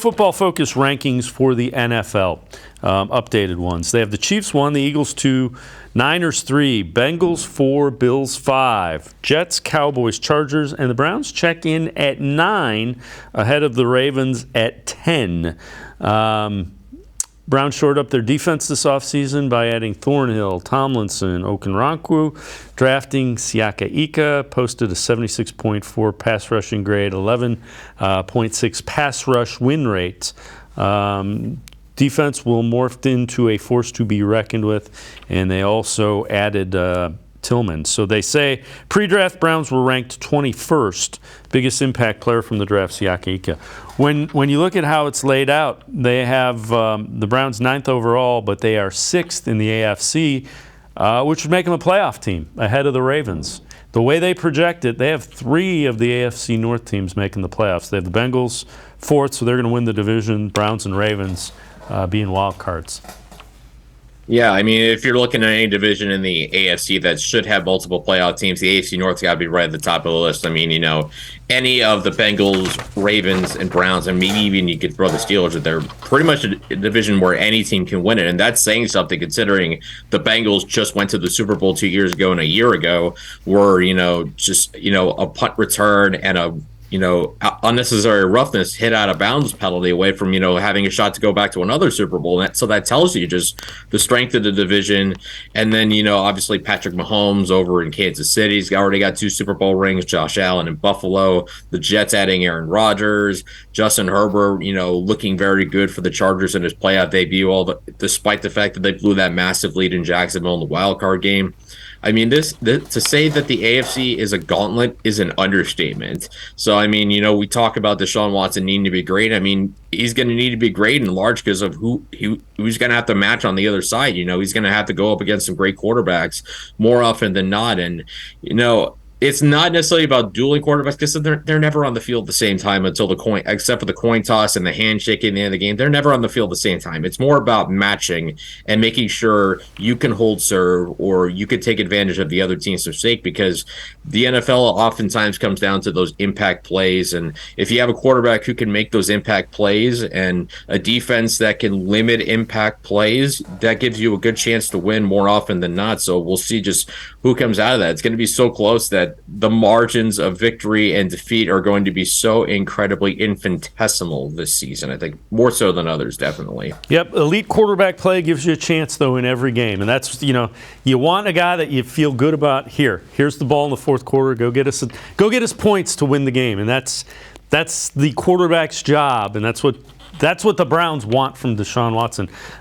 Football Focus rankings for the NFL, updated ones. They have the Chiefs 1, the Eagles 2, Niners 3, Bengals 4, Bills 5, Jets, Cowboys, Chargers, and the Browns check in at 9, ahead of the Ravens at 10. Browns shored up their defense this offseason by adding Thornhill, Tomlinson, Okunrankwo, drafting Siaka Ika, posted a 76.4 pass rushing grade, 11.6 pass rush win rate. Defense will morph into a force to be reckoned with, and they also added Tillman. So they say pre-draft Browns were ranked 21st, biggest impact player from the draft, Siaka Ika. When you look at how it's laid out, they have the Browns 9th overall, but they are 6th in the AFC, which would make them a playoff team ahead of the Ravens. The way they project it, they have 3 of the AFC North teams making the playoffs. They have the Bengals 4th, so they're going to win the division. Browns and Ravens being wild cards. Yeah, I mean, if you're looking at any division in the AFC that should have multiple playoff teams, the AFC North's got to be right at the top of the list. I mean, any of the Bengals, Ravens, and Browns, and maybe even you could throw the Steelers, that they're pretty much a division where any team can win it. And that's saying something, considering the Bengals just went to the Super Bowl 2 years ago and a year ago, were, a punt return and a unnecessary roughness hit out of bounds penalty away from, having a shot to go back to another Super Bowl. So that tells you just the strength of the division. And then, obviously Patrick Mahomes over in Kansas City. He's already got 2 Super Bowl rings, Josh Allen in Buffalo, the Jets adding Aaron Rodgers, Justin Herbert, looking very good for the Chargers in his playoff debut, despite the fact that they blew that massive lead in Jacksonville in the wild card game. I mean, to say that the AFC is a gauntlet is an understatement. So, I mean, we talk about Deshaun Watson needing to be great. I mean, he's going to need to be great in large because of who's going to have to match on the other side. He's going to have to go up against some great quarterbacks more often than not. And, it's not necessarily about dueling quarterbacks because they're never on the field at the same time except for the coin toss and the handshake in the end of the game. They're never on the field at the same time. It's more about matching and making sure you can hold serve or you can take advantage of the other team's mistake, because the NFL oftentimes comes down to those impact plays. And if you have a quarterback who can make those impact plays and a defense that can limit impact plays, that gives you a good chance to win more often than not. So we'll see just who comes out of that. It's going to be so close that the margins of victory and defeat are going to be so incredibly infinitesimal this season. I think more so than others, definitely. Yep, elite quarterback play gives you a chance, though, in every game. And that's, you want a guy that you feel good about. Here's the ball in the fourth quarter. Go get us points to win the game. And that's the quarterback's job, and that's what the Browns want from Deshaun Watson.